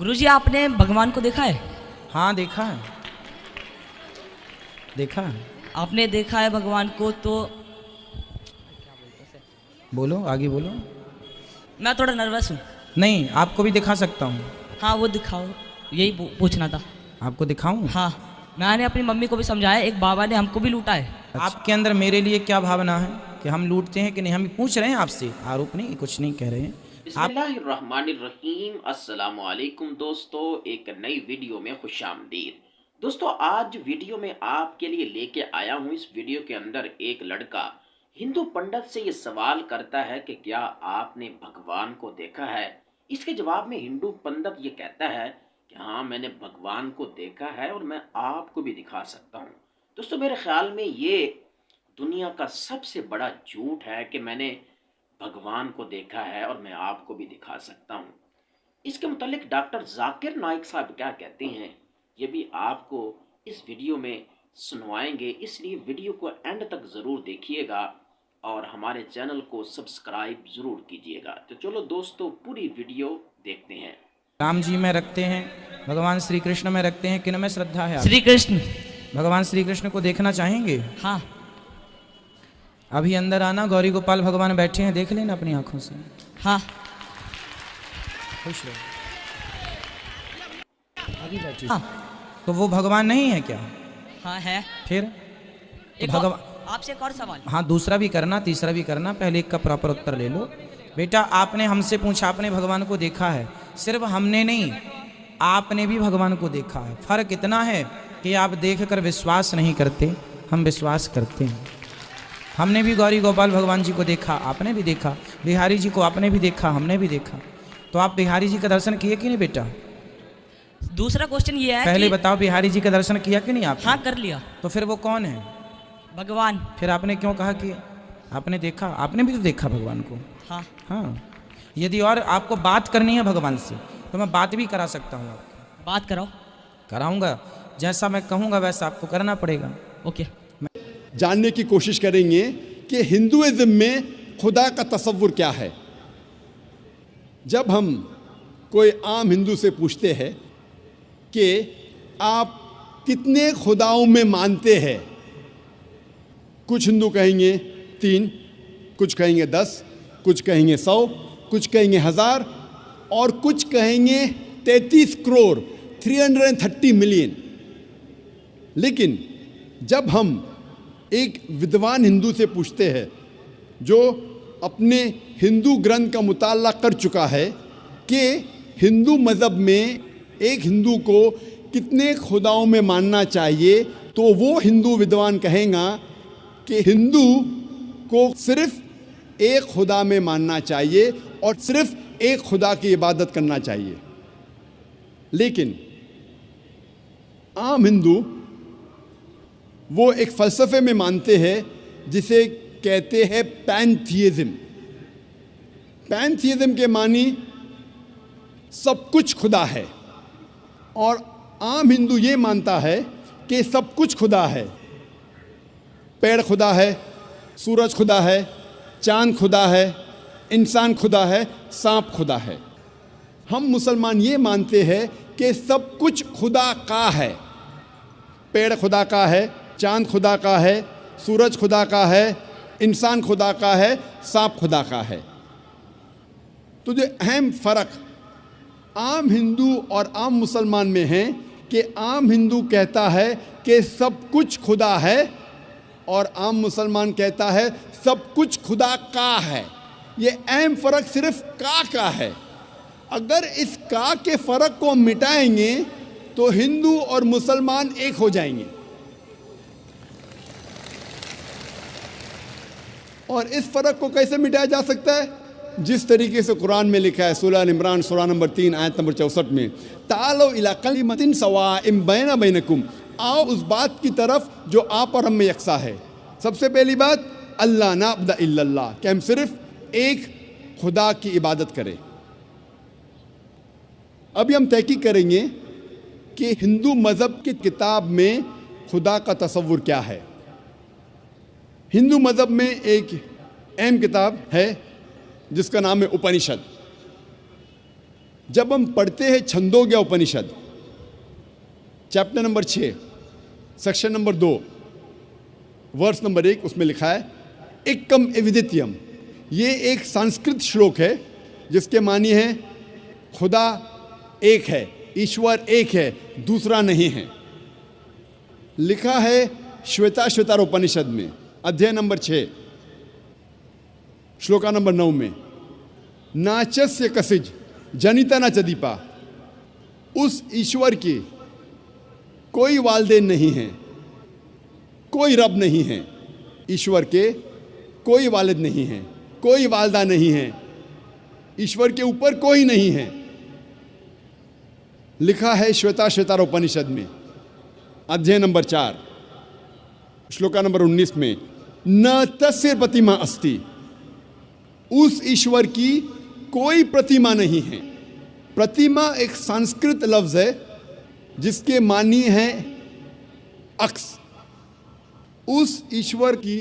गुरुजी आपने भगवान को देखा है? हाँ देखा है, देखा है। आपने देखा है भगवान को तो बोलो, आगे बोलो। मैं थोड़ा नर्वस हूँ। नहीं, आपको भी दिखा सकता हूँ। हाँ वो दिखाओ, यही पूछना था। आपको दिखाऊं? हाँ, मैंने अपनी मम्मी को भी समझाया, एक बाबा ने हमको भी लूटा है। आपके अंदर मेरे लिए क्या भावना है कि हम लूटते हैं कि नहीं? हम पूछ रहे हैं आपसे, आरोप नहीं, कुछ नहीं कह रहे हैं। बिस्मिल्लाहिर्रहमानिर्रहीम। अस्सलामुअलैकुम दोस्तों, एक नई वीडियो में खुशामदीद। दोस्तों, आज वीडियो में आपके लिए लेके आया हूँ। इस वीडियो के अंदर एक लड़का हिंदू पंडित से ये सवाल करता है कि क्या आपने भगवान को देखा है। इसके जवाब में हिंदू पंडित ये कहता है कि हाँ, मैंने भगवान को देखा है और मैं आपको भी दिखा सकता हूँ। दोस्तों, मेरे ख्याल में ये दुनिया का सबसे बड़ा झूठ है कि मैंने भगवान को देखा है और मैं आपको भी दिखा सकता हूँ। इसके मुतालिक डॉक्टर जाकिर नाइक साहब क्या कहते हैं, ये भी आपको इस वीडियो में सुनवाएंगे, इसलिए वीडियो को एंड तक ज़रूर देखिएगा और हमारे चैनल को सब्सक्राइब ज़रूर कीजिएगा। तो चलो दोस्तों, पूरी वीडियो देखते हैं। राम जी में रखते हैं, भगवान श्री कृष्ण में रखते हैं, किन में श्रद्धा है? श्री कृष्ण। भगवान श्री कृष्ण को देखना चाहेंगे? हाँ। अभी अंदर आना, गौरी गोपाल भगवान बैठे हैं, देख लेना अपनी आंखों से। हाँ। खुश रहो। अभी बैठिए। हाँ। तो वो भगवान नहीं है क्या? हाँ है। फिर एक भगवान। आपसे एक और सवाल। हाँ, दूसरा भी करना, तीसरा भी करना, पहले एक का प्रॉपर उत्तर ले लो। बेटा, आपने हमसे पूछा, आपने भगवान को देखा है। सिर्फ हमने नहीं, आपने भी भगवान को देखा है। फर्क इतना है कि आप देखकर विश्वास नहीं करते, हम विश्वास करते हैं। हमने भी गौरी गोपाल भगवान जी को देखा, आपने भी देखा। बिहारी जी को आपने भी देखा, हमने भी देखा। तो आप बिहारी जी का दर्शन किए कि नहीं बेटा? दूसरा क्वेश्चन ये है पहले कि बताओ, बिहारी जी का दर्शन किया कि नहीं आप? हाँ कर लिया। तो फिर वो कौन है? भगवान। फिर आपने क्यों कहा कि आपने देखा? आपने भी तो देखा भगवान को। हाँ। हाँ, यदि और आपको बात करनी है भगवान से तो मैं बात भी करा सकता हूँ। आपको बात कराओ। कराऊंगा, जैसा मैं कहूँगा वैसा आपको करना पड़ेगा। ओके। जानने की कोशिश करेंगे कि हिंदुइज्म में खुदा का तसव्वुर क्या है। जब हम कोई आम हिंदू से पूछते हैं कि आप कितने खुदाओं में मानते हैं, कुछ हिंदू कहेंगे 3, कुछ कहेंगे 10, कुछ कहेंगे 100, कुछ कहेंगे 1000 और कुछ कहेंगे 33 करोड़ 330 मिलियन। लेकिन जब हम एक विद्वान हिंदू से पूछते हैं जो अपने हिंदू ग्रंथ का मुताला कर चुका है कि हिंदू मज़हब में एक हिंदू को कितने खुदाओं में मानना चाहिए, तो वो हिंदू विद्वान कहेगा कि हिंदू को सिर्फ एक खुदा में मानना चाहिए और सिर्फ एक खुदा की इबादत करना चाहिए। लेकिन आम हिंदू वो एक फ़लसफ़े में मानते हैं जिसे कहते हैं पैंथियज़म। पैंथियज़म के मानी सब कुछ खुदा है, और आम हिंदू ये मानता है कि सब कुछ खुदा है। पेड़ खुदा है, सूरज खुदा है, चांद खुदा है, इंसान खुदा है, सांप खुदा है। हम मुसलमान ये मानते हैं कि सब कुछ खुदा का है। पेड़ खुदा का है, चांद खुदा का है, सूरज खुदा का है, इंसान खुदा का है, सांप खुदा का है। तो जो अहम फ़र्क आम हिंदू और आम मुसलमान में है कि आम हिंदू कहता है कि सब कुछ खुदा है और आम मुसलमान कहता है सब कुछ खुदा का है। ये अहम फ़र्क सिर्फ का है। अगर इस का के फ़र्क को मिटाएंगे तो हिंदू और मुसलमान एक हो जाएंगे। और इस फ़र्क को कैसे मिटाया जा सकता है? जिस तरीके से कुरान में लिखा है, सूरह इमरान सूरह नंबर 3 आयत नंबर 64 में, तालो इला कलिमतिन सवाइम बैना बैनकुम, आओ उस बात की तरफ जो आप और हम में यकसा है। सबसे पहली बात, अल्लाह नाबुद इल्लल्लाह, कि हम सिर्फ एक खुदा की इबादत करें। अभी हम तहकीक करेंगे कि हिंदू मज़हब की किताब में खुदा का तसव्वुर क्या है। हिंदू मज़हब में एक अहम किताब है जिसका नाम है उपनिषद। जब हम पढ़ते हैं Chandogya Upanishad chapter number 6 section number 2 verse number 1, उसमें लिखा है एकम एविदित्यम। ये एक संस्कृत श्लोक है जिसके मानी है खुदा एक है, ईश्वर एक है, दूसरा नहीं है। लिखा है श्वेताश्वतर उपनिषद में अध्याय नंबर 6 श्लोका नंबर 9 में, नाचस्य कसिज जनिता न चदीपा। उस ईश्वर की कोई वालदेन नहीं है, कोई रब नहीं है। ईश्वर के कोई वालिद नहीं है, कोई वालदा नहीं है, ईश्वर के ऊपर कोई नहीं है। लिखा है श्वेताश्वतर उपनिषद में अध्याय नंबर 4 श्लोका नंबर 19 में, न तस्य प्रतिमा अस्ति। उस ईश्वर की कोई प्रतिमा नहीं है। प्रतिमा एक संस्कृत लफ्ज है जिसके मानी है अक्स। उस ईश्वर की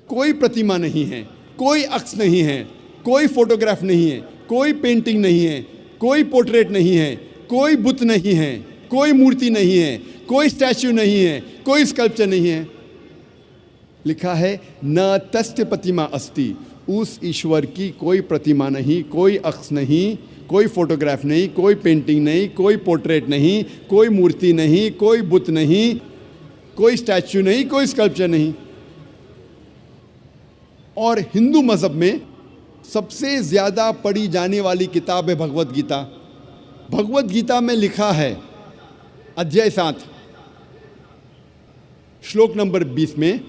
कोई प्रतिमा नहीं है, कोई अक्स नहीं है, कोई फोटोग्राफ नहीं है, कोई पेंटिंग नहीं है, कोई पोर्ट्रेट नहीं है, कोई बुत नहीं है, कोई मूर्ति नहीं है, कोई स्टैच्यू नहीं है, कोई स्कल्पचर नहीं है। लिखा है न तस्य प्रतिमा अस्ति। उस ईश्वर की कोई प्रतिमा नहीं, कोई अक्स नहीं, कोई फोटोग्राफ नहीं, कोई पेंटिंग नहीं, कोई पोर्ट्रेट नहीं, कोई मूर्ति नहीं, कोई बुत नहीं, कोई स्टैच्यू नहीं, कोई स्कल्पचर नहीं। और हिंदू मज़हब में सबसे ज़्यादा पढ़ी जाने वाली किताब है भगवद गीता। भगवद गीता में लिखा है अध्याय 7 श्लोक नंबर 20 में,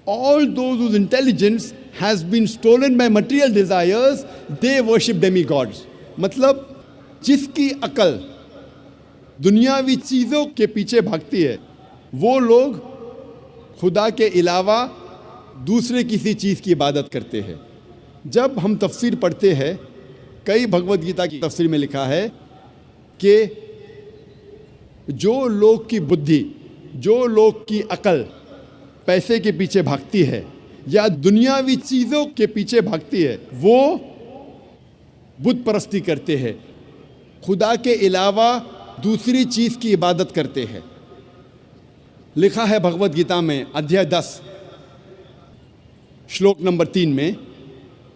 all those whose intelligence has been stolen by material desires, they worship demigods। मतलब जिसकी अकल दुनियावी चीज़ों के पीछे भागती है वो लोग खुदा के अलावा दूसरे किसी चीज़ की इबादत करते हैं। जब हम तफसीर पढ़ते हैं, कई भगवद गीता की तफसीर में लिखा है कि जो लोग की बुद्धि, जो लोग की अकल पैसे के पीछे भागती है या दुनियावी चीज़ों के पीछे भागती है, वो बुत परस्ती करते हैं, खुदा के अलावा दूसरी चीज़ की इबादत करते हैं। लिखा है भगवद गीता में अध्याय 10 श्लोक नंबर 3 में,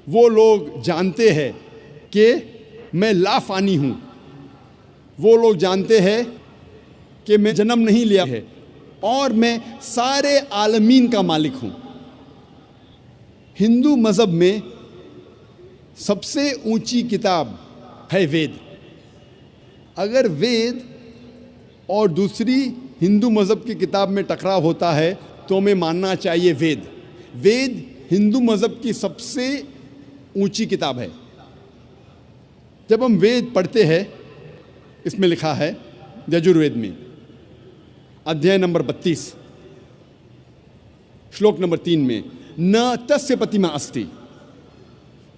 वो लोग जानते हैं कि मैं लाफानी हूँ, वो लोग जानते हैं कि मैं जन्म नहीं लिया है और मैं सारे आलमीन का मालिक हूँ। हिंदू मज़हब में सबसे ऊंची किताब है वेद। अगर वेद और दूसरी हिंदू मज़हब की किताब में टकराव होता है तो हमें मानना चाहिए वेद। वेद हिंदू मज़हब की सबसे ऊंची किताब है। जब हम वेद पढ़ते हैं, इसमें लिखा है यजुर्वेद में अध्याय नंबर 32 श्लोक नंबर 3 में, न तस्य प्रतिमा अस्ति।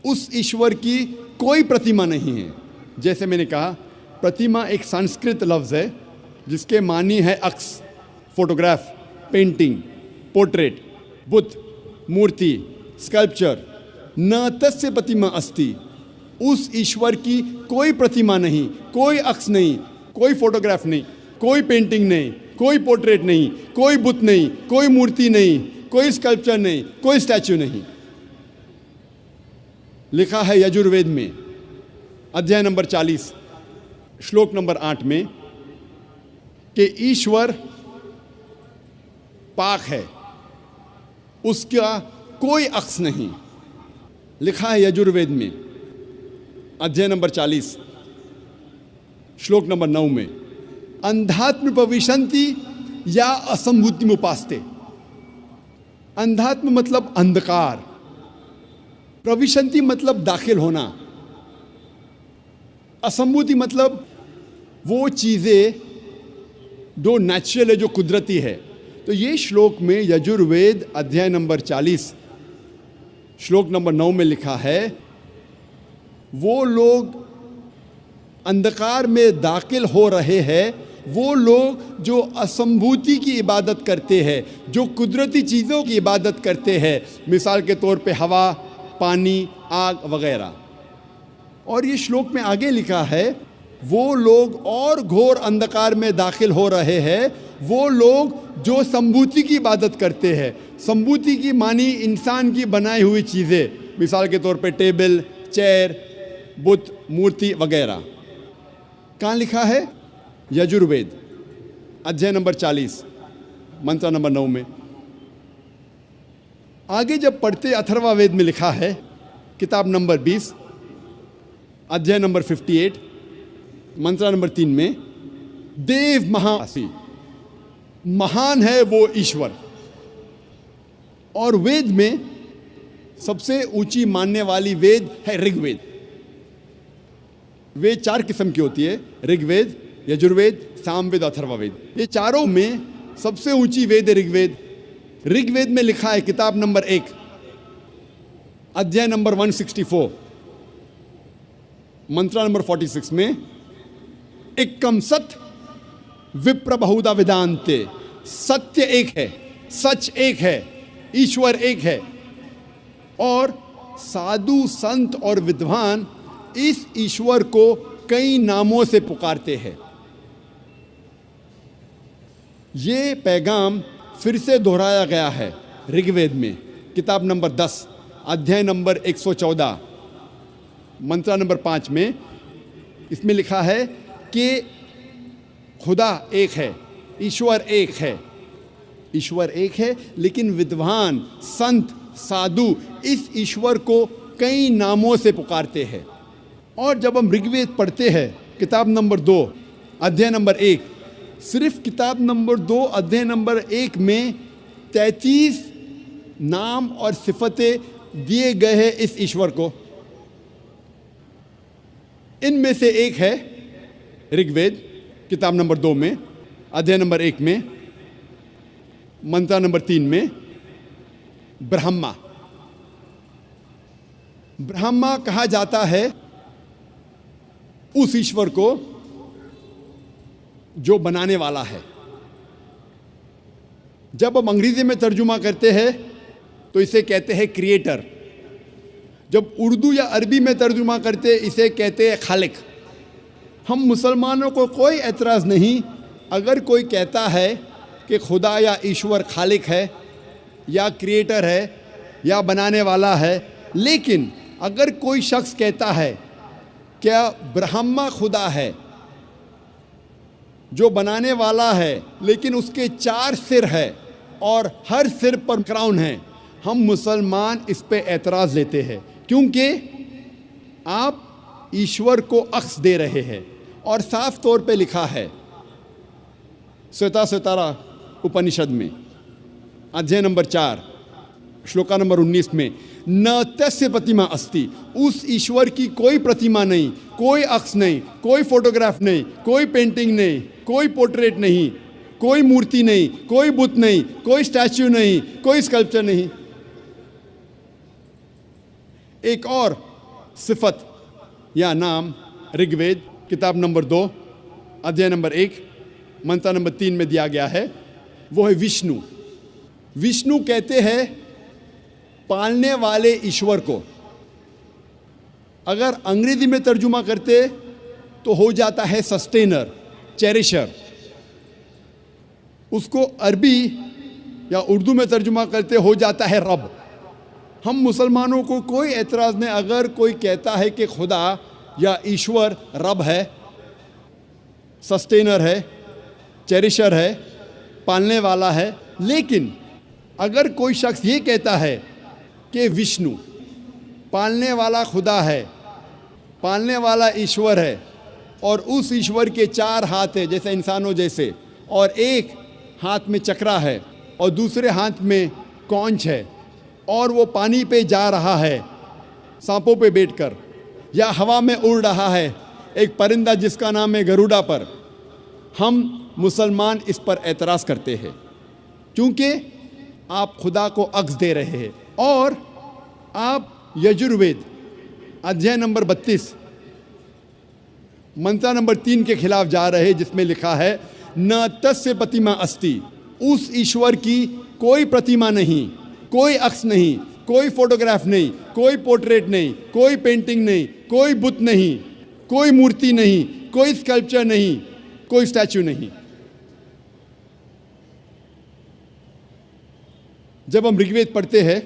उस ईश्वर की कोई प्रतिमा नहीं है। जैसे मैंने कहा, प्रतिमा एक संस्कृत लफ्ज़ है जिसके मानी है अक्स, फोटोग्राफ, पेंटिंग, पोर्ट्रेट, बुत, मूर्ति, स्कल्पचर। न तस्य प्रतिमा अस्ति। उस ईश्वर की कोई प्रतिमा नहीं, कोई अक्स नहीं, कोई फोटोग्राफ नहीं, कोई पेंटिंग नहीं, कोई पोर्ट्रेट नहीं, कोई बुत नहीं, कोई मूर्ति नहीं, कोई स्कल्पचर नहीं, कोई स्टैच्यू नहीं। लिखा है यजुर्वेद में अध्याय नंबर 40 श्लोक नंबर 8 में कि ईश्वर पाक है, उसका कोई अक्स नहीं। लिखा है यजुर्वेद में अध्याय नंबर 40 श्लोक नंबर 9 में, अंधात्म प्रविशन्ति या असंभूति मुपास्ते। अंधात्म मतलब अंधकार, प्रविशन्ति मतलब दाखिल होना, असंभूति मतलब वो चीज़ें जो नेचुरल है, जो कुदरती है। तो ये श्लोक में यजुर्वेद अध्याय नंबर 40 श्लोक नंबर 9 में लिखा है, वो लोग अंधकार में दाखिल हो रहे हैं, वो लोग जो असंभूति की इबादत करते हैं, जो कुदरती चीज़ों की इबादत करते हैं, मिसाल के तौर पे हवा, पानी, आग वगैरह। और ये श्लोक में आगे लिखा है, वो लोग और घोर अंधकार में दाखिल हो रहे हैं, वो लोग जो संभूति की इबादत करते हैं। संभूति की मानी इंसान की बनाई हुई चीज़ें, मिसाल के तौर पे टेबल, चेयर, बुत, मूर्ति वगैरह। कहाँ लिखा है? यजुर्वेद अध्याय नंबर 40 मंत्र नंबर 9 में। आगे जब पढ़ते अथर्वा वेद में लिखा है, किताब नंबर 20 अध्याय नंबर 58 मंत्र नंबर 3 में, देव महासी, महान है वो ईश्वर। और वेद में सबसे ऊंची मानने वाली वेद है ऋग्वेद। वेद 4 किस्म की होती है, ऋग्वेद, यजुर्वेद, सामवेद, अथर्ववेद। ये चारों में सबसे ऊंची वेद है ऋग्वेद। ऋग्वेद में लिखा है, किताब नंबर 1 अध्याय नंबर 164 मंत्र नंबर 46 में, एकम सत विप्र बहुधा वेदांते, सत्य एक है, सच एक है, ईश्वर एक है। और साधु संत और विद्वान इस ईश्वर को कई नामों से पुकारते हैं। ये पैगाम फिर से दोहराया गया है ऋग्वेद में, किताब नंबर 10 अध्याय नंबर 114 मंत्र नंबर 5 में। इसमें लिखा है कि खुदा एक है, ईश्वर एक है, ईश्वर एक है, लेकिन विद्वान, संत, साधु इस ईश्वर को कई नामों से पुकारते हैं। और जब हम ऋग्वेद पढ़ते हैं, किताब नंबर 2 अध्याय नंबर 1, सिर्फ किताब नंबर 2 अध्याय नंबर 1 में 33 नाम और सिफतें दिए गए हैं इस ईश्वर को। इनमें से एक है ऋग्वेद, किताब नंबर 2 में अध्याय नंबर 1 में मंत्र नंबर 3 में, ब्रह्मा। ब्रह्मा कहा जाता है उस ईश्वर को जो बनाने वाला है। जब हम अंग्रेजी में तर्जुमा करते हैं तो इसे कहते हैं क्रिएटर। जब उर्दू या अरबी में तर्जुमा करते इसे कहते हैं खालिक। हम मुसलमानों को कोई एतराज़ नहीं अगर कोई कहता है कि खुदा या ईश्वर खालिक है या क्रिएटर है या बनाने वाला है, लेकिन अगर कोई शख्स कहता है क्या ब्रह्मा खुदा है जो बनाने वाला है, लेकिन उसके 4 सिर है और हर सिर पर क्राउन है, हम मुसलमान इस पे एतराज़ लेते हैं, क्योंकि आप ईश्वर को अक्स दे रहे हैं। और साफ तौर पे लिखा है श्वेताश्वतरा उपनिषद में अध्याय नंबर 4 श्लोका नंबर 19 में, न तस्य प्रतिमा अस्ति, उस ईश्वर की कोई प्रतिमा नहीं, कोई अक्स नहीं, कोई फोटोग्राफ नहीं, कोई पेंटिंग नहीं, कोई पोर्ट्रेट नहीं, कोई मूर्ति नहीं, कोई बुत नहीं, कोई स्टैच्यू नहीं, कोई स्कल्पचर नहीं। एक और सिफत या नाम ऋग्वेद, किताब नंबर 2 अध्याय नंबर 1 मंत्र नंबर 3 में दिया गया है, वो है विष्णु। विष्णु कहते हैं पालने वाले ईश्वर को। अगर अंग्रेजी में तर्जुमा करते तो हो जाता है सस्टेनर, चेरिशर। उसको अरबी या उर्दू में तर्जुमा करते हो जाता है रब। हम मुसलमानों को कोई एतराज़ नहीं अगर कोई कहता है कि खुदा या ईश्वर रब है, सस्टेनर है, चेरिशर है, पालने वाला है। लेकिन अगर कोई शख्स ये कहता है कि विष्णु पालने वाला खुदा है, पालने वाला ईश्वर है, और उस ईश्वर के 4 हाथ हैं जैसे इंसानों जैसे, और एक हाथ में चक्रा है और दूसरे हाथ में कौंच है, और वो पानी पे जा रहा है सांपों पे बैठकर, या हवा में उड़ रहा है एक परिंदा जिसका नाम है गरुड़ा पर, हम मुसलमान इस पर एतराज़ करते हैं क्योंकि आप खुदा को अक्स दे रहे हैं। और आप यजुर्वेद अध्याय नंबर 32 मंत्र नंबर 3 के खिलाफ जा रहे हैं, जिसमें लिखा है न तस्य प्रतिमा अस्ति, उस ईश्वर की कोई प्रतिमा नहीं, कोई अक्स नहीं, कोई फोटोग्राफ नहीं, कोई पोर्ट्रेट नहीं, कोई पेंटिंग नहीं, कोई बुत नहीं, कोई मूर्ति नहीं, कोई स्कल्पचर नहीं, कोई स्टैचू नहीं। जब हम ऋग्वेद पढ़ते हैं,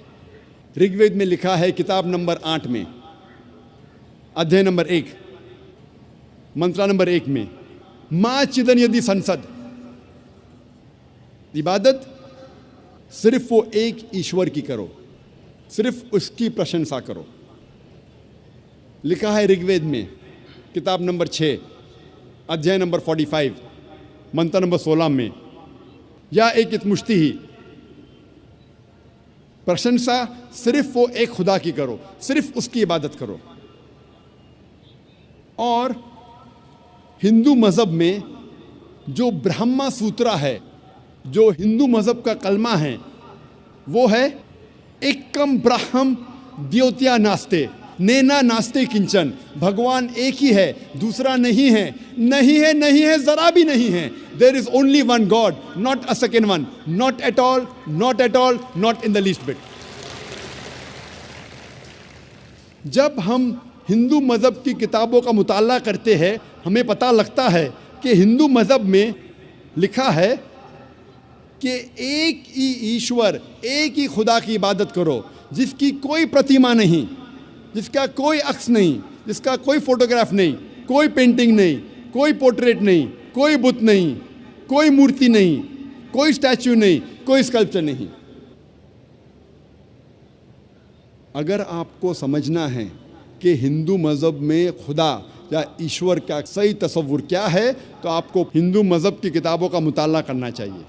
ऋग्वेद में लिखा है किताब नंबर 8 में, अध्याय नंबर 1, मंत्रा नंबर 1 में, मां चिदन यदि संसद, इबादत सिर्फ वो एक ईश्वर की करो, सिर्फ उसकी प्रशंसा करो। लिखा है ऋग्वेद में किताब नंबर 6 अध्याय नंबर 45 मंत्र नंबर 16 में, या एक इतमुश्ती ही, प्रशंसा सिर्फ वो एक खुदा की करो, सिर्फ उसकी इबादत करो। और हिंदू मज़हब में जो ब्रह्मा सूत्रा है, जो हिंदू मज़हब का कलमा है, वो है एकम ब्रह्म द्योत्या नास्ते, नेना नास्ते किंचन। भगवान एक ही है, दूसरा नहीं है, नहीं है, नहीं है, जरा भी नहीं है। There is only one god, not a second one, not at all, not at all, not in the least bit. जब हम हिंदू मज़हब की किताबों का मुताला करते हैं, हमें पता लगता है कि हिंदू मज़हब में लिखा है कि एक ही ईश्वर, एक ही खुदा की इबादत करो, जिसकी कोई प्रतिमा नहीं, जिसका कोई अक्स नहीं, जिसका कोई फोटोग्राफ नहीं, कोई पेंटिंग नहीं, कोई पोर्ट्रेट नहीं, कोई बुत नहीं, कोई मूर्ति नहीं, कोई स्टैचू नहीं, कोई स्कल्पचर नहीं। अगर आपको समझना है कि हिंदू मज़हब में खुदा या ईश्वर का सही तस्वुर क्या है, तो आपको हिंदू मज़हब की किताबों का मुताला करना चाहिए।